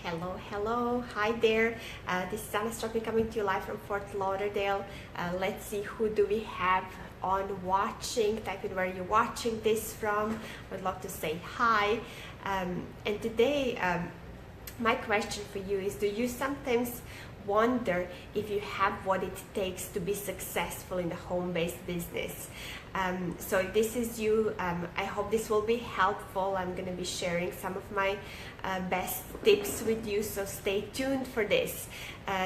Hello, hi there. This is Anna Stropping coming to you live from Fort Lauderdale. Let's see, who do we have on watching? Type in where you're watching this from. Would love to say hi. And today, my question for you is, do you sometimes wonder if you have what it takes to be successful in the home-based business? So if this is you, I hope this will be helpful. I'm going to be sharing some of my best tips with you, so stay tuned for this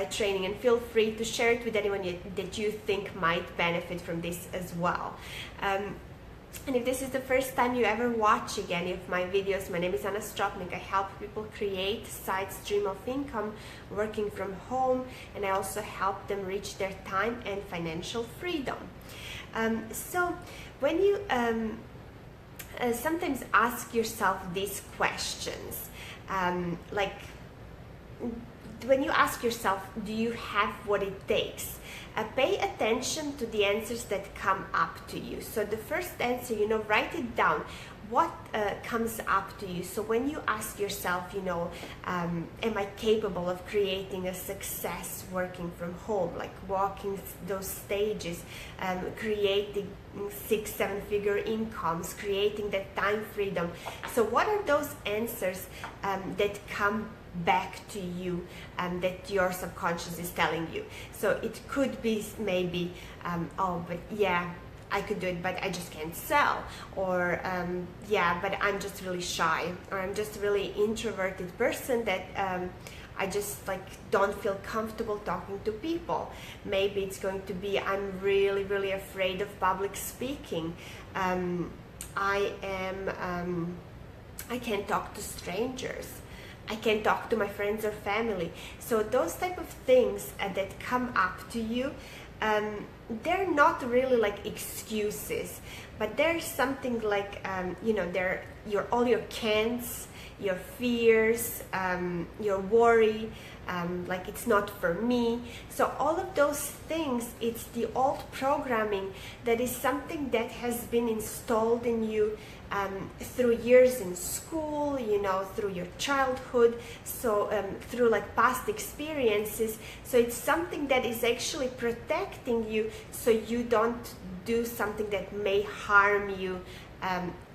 training, and feel free to share it with anyone that you think might benefit from this as well. And if this is the first time you ever watching any of my videos, my name is Anna Stropnik. I help people create a side stream of income working from home, and I also help them reach their time and financial freedom. So when you sometimes ask yourself these questions, like when you ask yourself, do you have what it takes? Pay attention to the answers that come up to you. So the first answer, write it down. What comes up to you? So when you ask yourself, am I capable of creating a success working from home, like walking those stages, creating 6-7 figure incomes, creating that time freedom? So what are those answers that come back to you that your subconscious is telling you? So it could be maybe, oh, but yeah, I could do it, but I just can't sell, or yeah, but I'm just really shy, or I'm just a really introverted person that I just don't feel comfortable talking to people. Maybe it's going to be, I'm really afraid of public speaking. I can't talk to strangers. I can't talk to my friends or family. So those type of things that come up to you, they're not really like excuses, but there's something like, they're all your can'ts, your fears, your worry, like it's not for me. So all of those things, it's the old programming that is something that has been installed in you through years in school, through your childhood, so through like past experiences. So it's something that is actually protecting you, so you don't do something that may harm you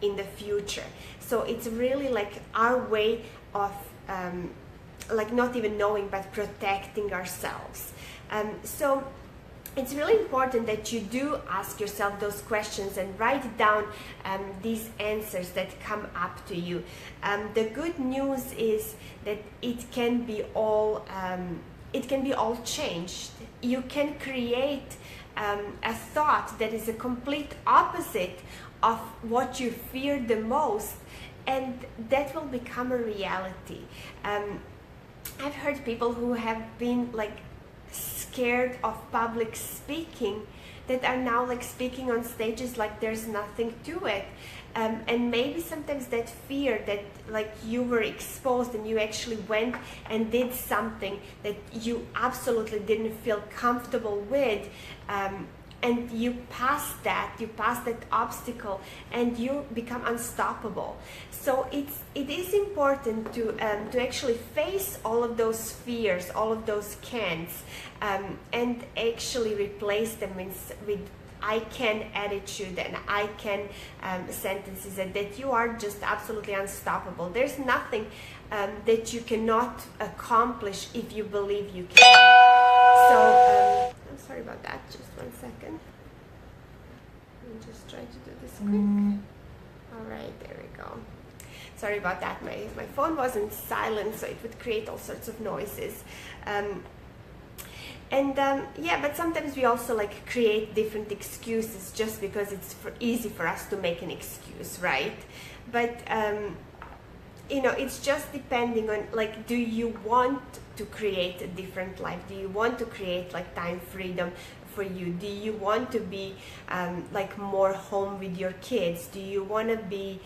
in the future. So it's really like our way of like not even knowing, but protecting ourselves. So it's really important that you do ask yourself those questions and write down these answers that come up to you. The good news is that it can be all changed. You can create a thought that is a complete opposite of what you fear the most, and that will become a reality. I've heard people who have been scared of public speaking that are now speaking on stages like there's nothing to it. And maybe sometimes that fear that you were exposed and you actually went and did something that you absolutely didn't feel comfortable with, and you pass that obstacle, and you become unstoppable. So it is important to actually face all of those fears, all of those can'ts, and actually replace them with I can attitude and I can sentences, that you are just absolutely unstoppable. There's nothing that you cannot accomplish if you believe you can. So I'm sorry about that, just 1 second. I'm just trying to do this quick. All right, there we go. Sorry about that, my phone wasn't silent, so it would create all sorts of noises. Yeah, but sometimes we also create different excuses just because it's easy for us to make an excuse, right? But it's just depending on do you want to create a different life? Do you want to create time freedom for you? Do you want to be more home with your kids? Do you want to be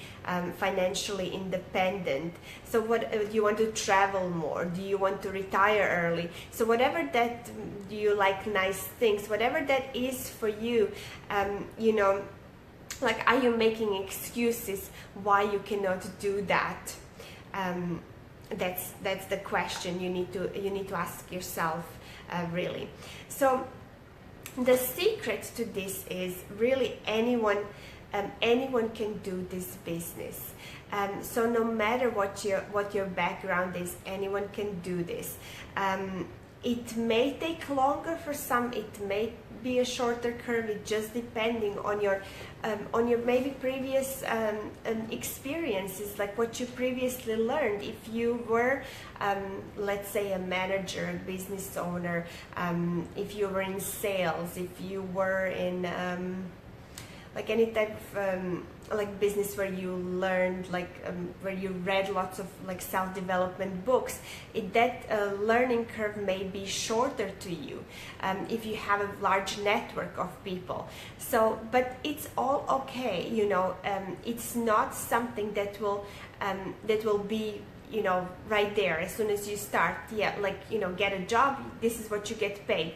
financially independent? So what do you want to travel more? Do you want to retire early? So whatever that, do you like nice things? Whatever that is for you, are you making excuses why you cannot do that? that's the question you need to ask yourself, really. So the secret to this is really anyone can do this business. So no matter what your background is, anyone can do this. It may take longer for some, it may be a shorter curve, it just depending on your maybe previous experiences, like what you previously learned. If you were let's say a manager, a business owner, if you were in sales, if you were in like any type of like business where you learned, like where you read lots of like self-development books, that learning curve may be shorter to you if you have a large network of people. So, but it's all okay, you know. It's not something that will be, you know, right there as soon as you start. Yeah, like, you know, get a job, this is what you get paid.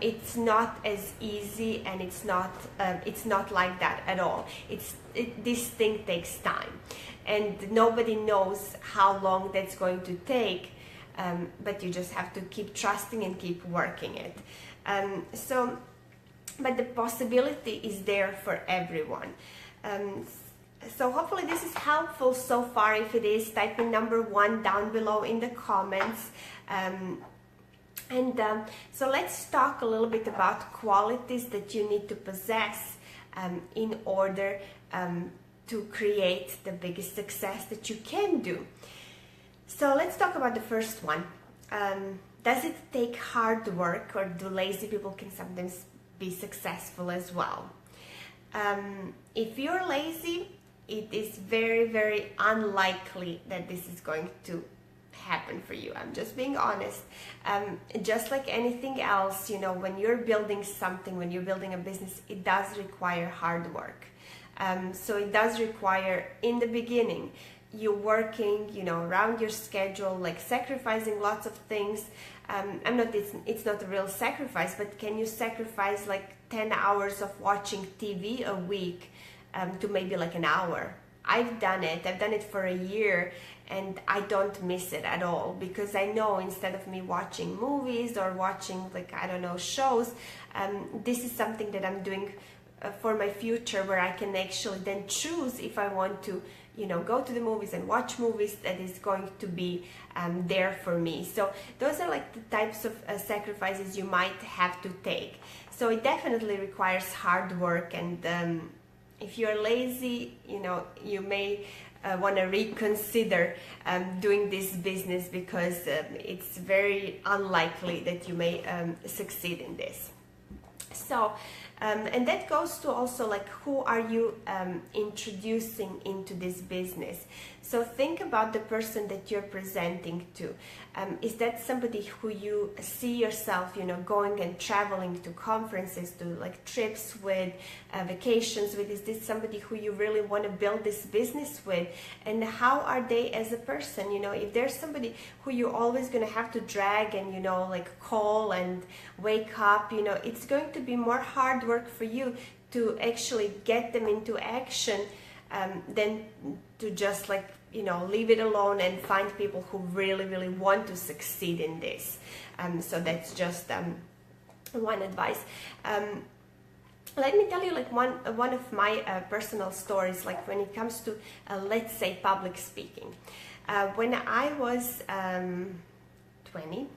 It's not as easy, and it's not like that at all. This thing takes time, and nobody knows how long that's going to take, but you just have to keep trusting and keep working it. But the possibility is there for everyone. So hopefully this is helpful so far. If it is, type in number 1 down below in the comments. So let's talk a little bit about qualities that you need to possess in order to create the biggest success that you can do. So let's talk about the first one. Does it take hard work, or do lazy people can sometimes be successful as well? If you're lazy, it is very, very unlikely that this is going to happen for you. I'm just being honest. Just like anything else, you know, when you're building something, when you're building a business, it does require hard work. So it does require, in the beginning, you working, you know, around your schedule, like sacrificing lots of things. It's not a real sacrifice, but can you sacrifice like 10 hours of watching TV a week to maybe like an hour? I've done it for a year, and I don't miss it at all, because I know instead of me watching movies or watching, like, I don't know, shows, this is something that I'm doing for my future, where I can actually then choose if I want to, you know, go to the movies and watch movies that is going to be there for me. So those are like the types of sacrifices you might have to take. So it definitely requires hard work, and if you're lazy, you know, you may want to reconsider doing this business, because it's very unlikely that you may succeed in this. So and that goes to also like, who are you introducing into this business? So think about the person that you're presenting to. Is that somebody who you see yourself, you know, going and traveling to conferences, to like trips with, vacations with? Is this somebody who you really want to build this business with? And how are they as a person? You know, if there's somebody who you're always going to have to drag and, you know, like call and wake up, you know, it's going to be more hard work for you to actually get them into action than to just, like, you know, leave it alone and find people who really, really want to succeed in this. So that's just one advice. Let me tell you like one of my personal stories, like when it comes to let's say public speaking. When I was 20,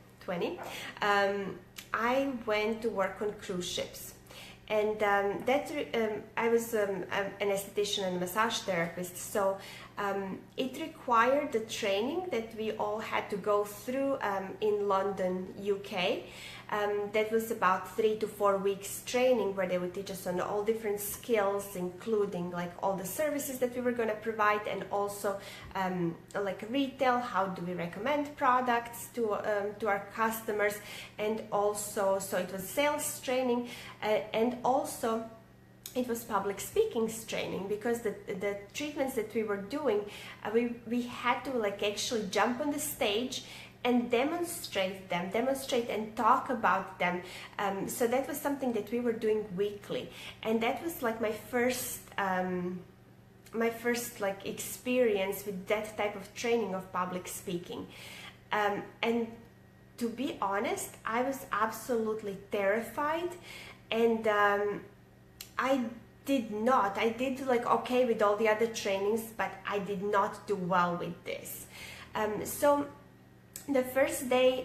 I went to work on cruise ships. And I was an esthetician and massage therapist, so it required the training that we all had to go through in London, UK. That was about 3 to 4 weeks training, where they would teach us on all different skills, including like all the services that we were going to provide, and also like retail, how do we recommend products to our customers, and also, so it was sales training, and also it was public speaking training, because the treatments that we were doing, we had to like actually jump on the stage and demonstrate and talk about them. So that was something that we were doing weekly, and that was like my first like experience with that type of training of public speaking. And to be honest, I was absolutely terrified, and I did like okay with all the other trainings, but I did not do well with this. So the first day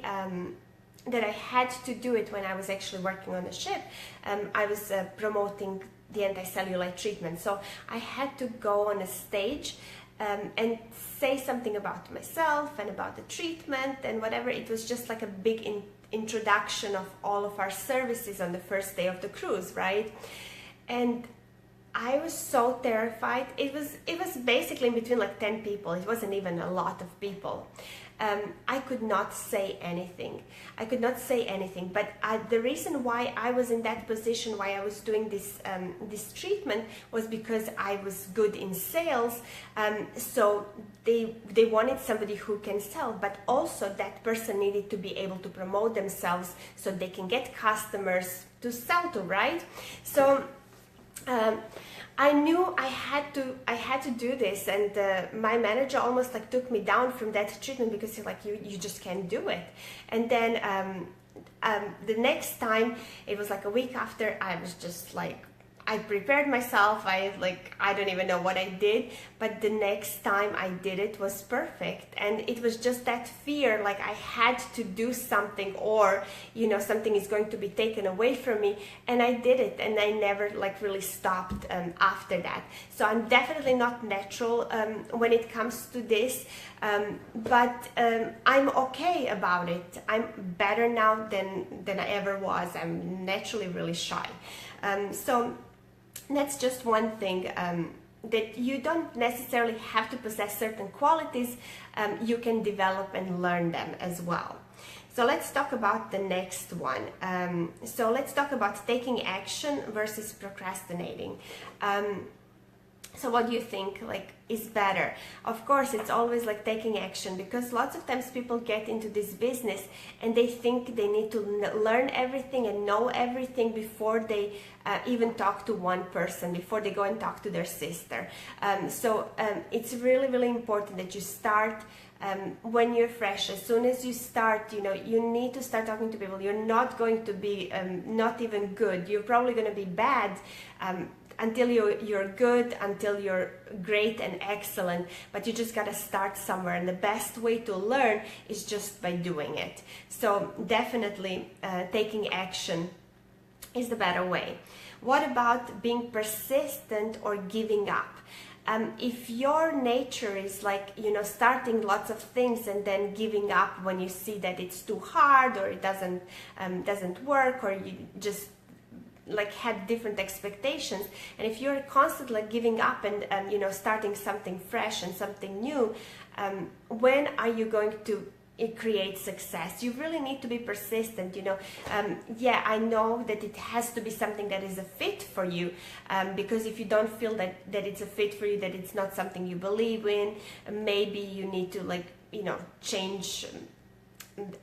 that I had to do it, when I was actually working on the ship, I was promoting the anti-cellulite treatment. So I had to go on a stage and say something about myself and about the treatment and whatever. It was just like a big introduction of all of our services on the first day of the cruise, right? And I was so terrified. It was basically in between like 10 people. It wasn't even a lot of people. I could not say anything. But the reason why I was in that position, why I was doing this treatment, was because I was good in sales. So they wanted somebody who can sell, but also that person needed to be able to promote themselves so they can get customers to sell to, right? So I knew I had to do this, and my manager almost like took me down from that treatment because he's like, you just can't do it. And then the next time, it was like a week after, I was just like, I prepared myself. I don't even know what I did, but the next time I did it was perfect. And it was just that fear, like I had to do something, or something is going to be taken away from me, and I did it, and I never like really stopped after that. So I'm definitely not natural when it comes to this, but I'm okay about it. I'm better now than I ever was. I'm naturally really shy. So that's just one thing, that you don't necessarily have to possess certain qualities. You can develop and learn them as well. So let's talk about the next one. So let's talk about taking action versus procrastinating. So what do you think is better? Of course, it's always like taking action, because lots of times people get into this business and they think they need to learn everything and know everything before they even talk to one person, before they go and talk to their sister. So it's really, really important that you start when you're fresh. As soon as you start, you need to start talking to people. You're not going to be not even good. You're probably going to be bad until you're good, until you're great and excellent, but you just got to start somewhere, and the best way to learn is just by doing it. So definitely taking action is the better way. What about being persistent or giving up? If your nature is like, starting lots of things and then giving up when you see that it's too hard, or it doesn't work, or you just had different expectations, and if you're constantly giving up and starting something fresh and something new, when are you going to create success? You really need to be persistent. Yeah, I know that it has to be something that is a fit for you, because if you don't feel that it's a fit for you, that it's not something you believe in, maybe you need to change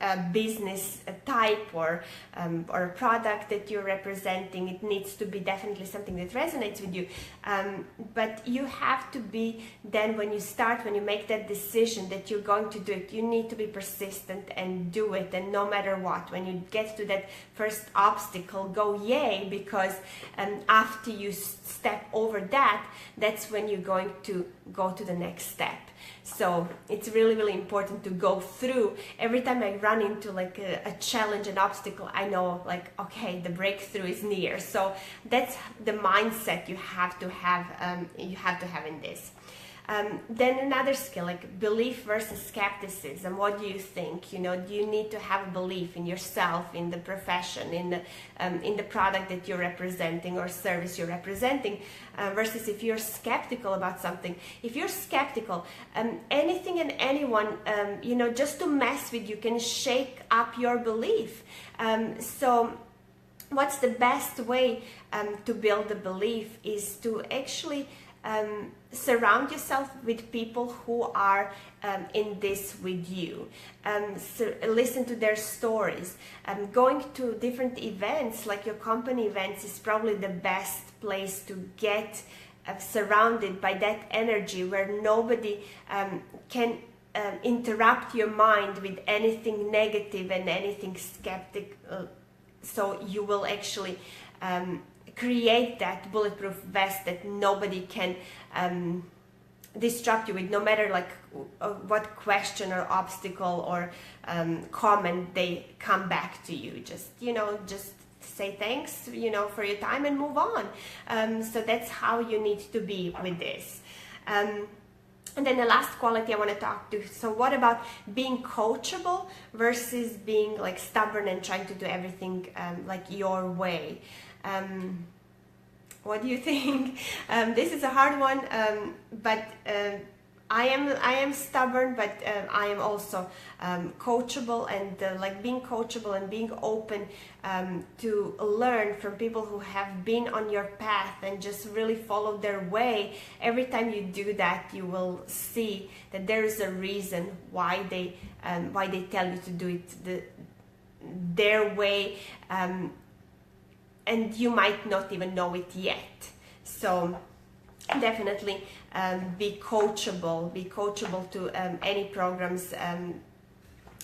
a business type or a product that you're representing. It needs to be definitely something that resonates with you, but you have to be, then when you make that decision that you're going to do it, you need to be persistent and do it. And no matter what, when you get to that first obstacle, go yay, because after you step over that, that's when you're going to go to the next step. So it's really, really important to go through. Every time I run into a challenge, an obstacle, I know okay, the breakthrough is near. So that's the mindset you have to have. In this. Then another skill, belief versus skepticism. What do you think? Do you need to have a belief in yourself, in the profession, in the product that you're representing or service you're representing, versus if you're skeptical about something. If you're skeptical, anything and anyone, just to mess with you can shake up your belief. So what's the best way to build a belief is to actually surround yourself with people who are in this with you. So listen to their stories. Going to different events, like your company events, is probably the best place to get surrounded by that energy where nobody can interrupt your mind with anything negative and anything skeptic, so you will actually create that bulletproof vest that nobody can disrupt you with, no matter like what question or obstacle or comment they come back to you. Just just say thanks for your time and move on. So that's how you need to be with this. And then the last quality I want to talk to, so what about being coachable versus being like stubborn and trying to do everything like your way? What do you think? This is a hard one, but I am stubborn, but I am also coachable, and like being coachable and being open to learn from people who have been on your path and just really follow their way. Every time you do that, you will see that there is a reason why they tell you to do it their way, and you might not even know it yet. So definitely be coachable to any programs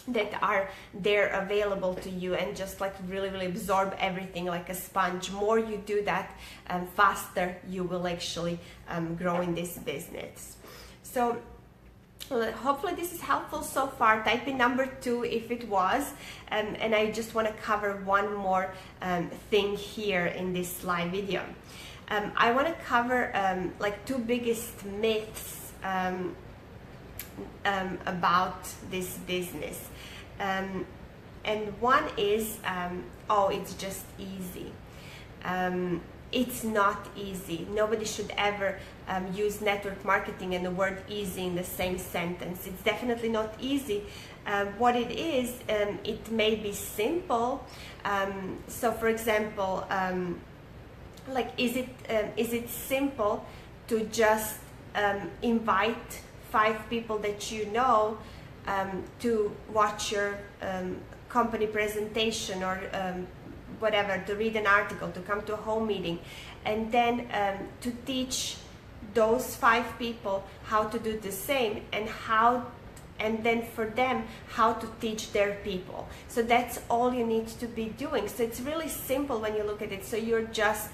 that are there available to you, and just like really absorb everything like a sponge. More you do that, faster you will actually grow in this business. So hopefully this is helpful so far. Type in number 2 if it was, and I just want to cover one more thing here in this live video. I want to cover like 2 biggest myths about this business, and one is oh, it's just easy. It's not easy. Nobody should ever use network marketing and the word easy in the same sentence. It's definitely not easy. What it is, it may be simple. So for example, like is it simple to just invite 5 people that you know to watch your company presentation, or whatever, to read an article, to come to a home meeting, and then to teach those 5 people how to do the same, and then for them how to teach their people. So that's all you need to be doing. So it's really simple when you look at it. So you're just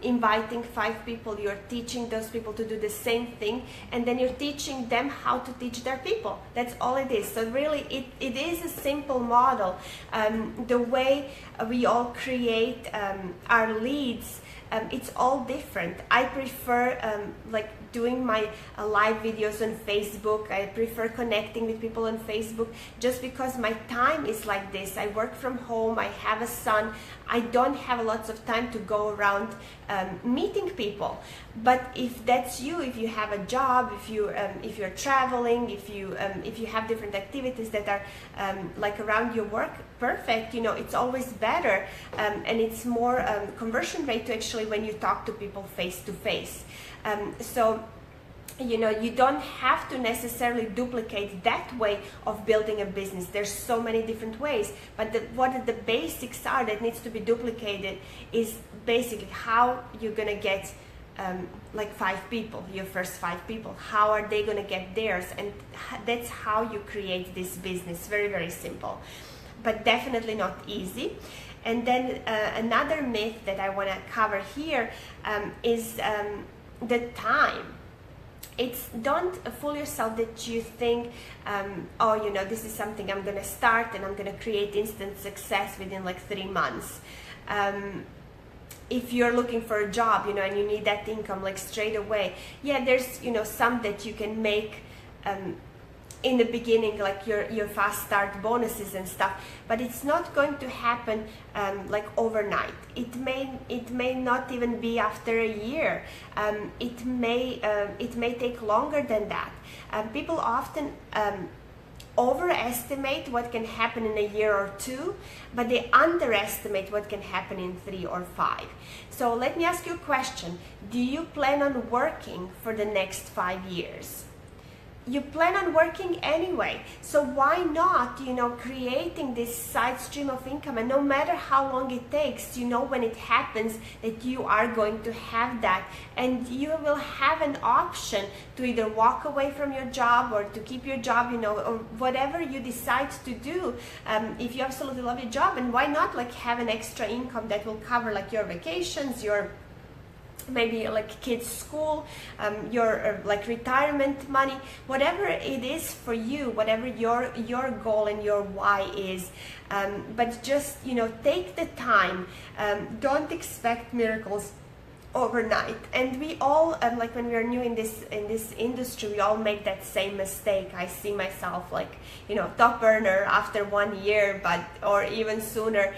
inviting 5 people, you're teaching those people to do the same thing, and then you're teaching them how to teach their people. That's all it is. So really it is a simple model. The way we all create our leads, it's all different. I prefer like doing my live videos on Facebook. I prefer connecting with people on Facebook just because my time is like this. I work from home, I have a son, I don't have lots of time to go around meeting people. But if that's you, if you have a job, if you're traveling, if you have different activities that are like around your work, perfect. It's always better, and it's more conversion rate to actually when you talk to people face to face. So you don't have to necessarily duplicate that way of building a business. There's so many different ways, but what the basics are that needs to be duplicated is basically how you're gonna get like 5 people, your first 5 people. How are they gonna get theirs? And that's how you create this business. Very, very simple, but definitely not easy. And then another myth that I want to cover here is the time. Don't fool yourself that you think, oh, this is something I'm going to start and I'm going to create instant success within like 3 months. If you're looking for a job, and you need that income like straight away, yeah, there's, some that you can make in the beginning, like your fast start bonuses and stuff, but it's not going to happen like overnight. It may not even be after a year. It may take longer than that. People often overestimate what can happen in a year or 2, but they underestimate what can happen in 3 or 5. So let me ask you a question. Do you plan on working for the next 5 years? you plan on working anyway, so why not, creating this side stream of income? And no matter how long it takes, when it happens that you are going to have that, and you will have an option to either walk away from your job or to keep your job, or whatever you decide to do. If you absolutely love your job, and why not have an extra income that will cover your vacations, your maybe kids' school, your retirement money, whatever it is for you, whatever your goal and your why is. But just take the time. Don't expect miracles overnight. And we all when we are new in this industry, we all make that same mistake. I see myself top earner after 1 year, or even sooner.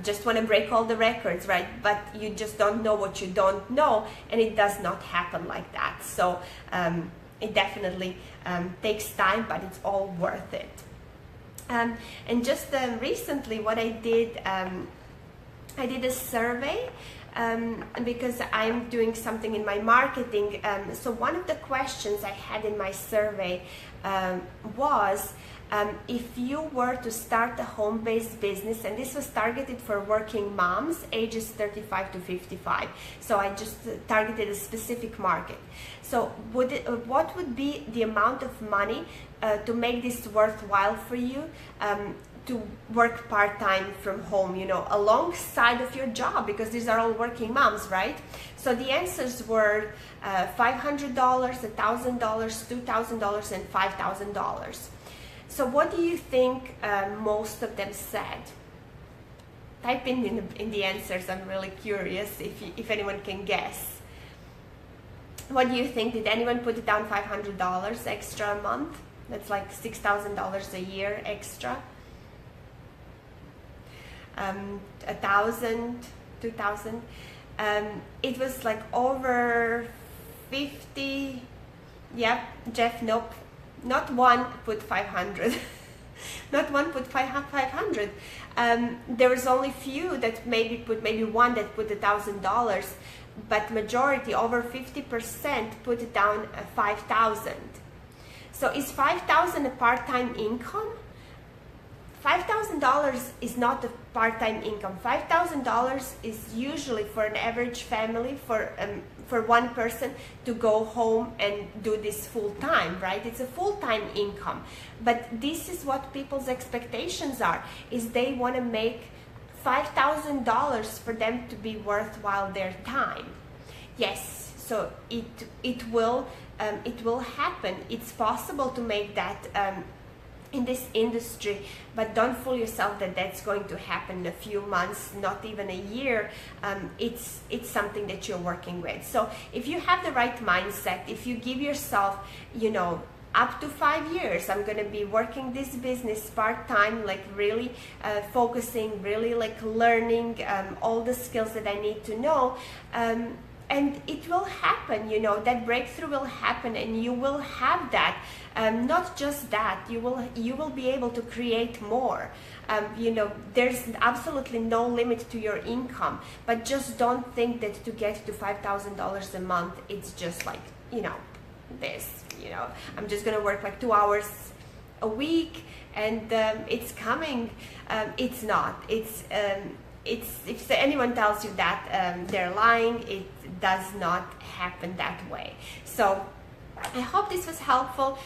Just want to break all the records, right? But you just don't know what you don't know, and it does not happen like that. So it definitely takes time, but it's all worth it. And just recently, what I did a survey because I'm doing something in my marketing. So one of the questions I had in my survey was, if you were to start a home-based business, and this was targeted for working moms ages 35 to 55, so I just targeted a specific market. So what would be the amount of money to make this worthwhile for you, to work part-time from home, alongside of your job, because these are all working moms, right? So the answers were $500, $1,000, $2,000, and $5,000. So what do you think most of them said? Type in the answers. I'm really curious if anyone can guess. What do you think? Did anyone put down $500 extra a month? That's like $6,000 a year extra. 1,000, 2,000. It was over 50. Yep, Jeff, nope. Not one put 500. Not one put 500. There was only few that maybe one that put $1,000, but majority, over 50%, put it down 5,000. So is 5,000 a part-time income? $5,000 is not a part-time income. $5,000 is usually for an average family, for one person to go home and do this full-time, right? It's a full-time income. But this is what people's expectations are, is they want to make $5,000 for them to be worthwhile their time. Yes, so it will happen. It's possible to make that in this industry, but don't fool yourself that that's going to happen in a few months, not even a year. It's something that you're working with. So if you have the right mindset, if you give yourself, up to 5 years, I'm going to be working this business part-time, really focusing, really learning all the skills that I need to know, and it will happen, that breakthrough will happen, and you will have that. Not just that, you will be able to create more. There's absolutely no limit to your income, but just don't think that to get to $5,000 a month, it's just this, I'm just gonna work 2 hours a week and it's coming. It's not. It's if anyone tells you that, they're lying. It does not happen that way. So I hope this was helpful.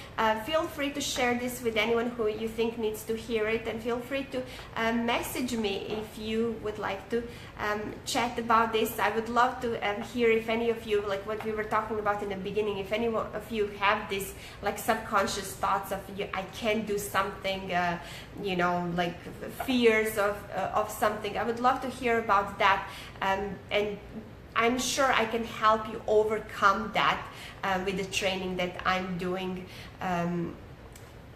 Feel free to share this with anyone who you think needs to hear it, and feel free to message me if you would like to chat about this. I would love to hear if any of you, what we were talking about in the beginning, if any of you have this subconscious thoughts of I can't do something, fears of something. I would love to hear about that, and I'm sure I can help you overcome that with the training that I'm doing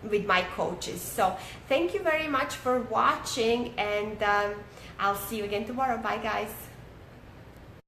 with my coaches. So thank you very much for watching, and I'll see you again tomorrow. Bye, guys.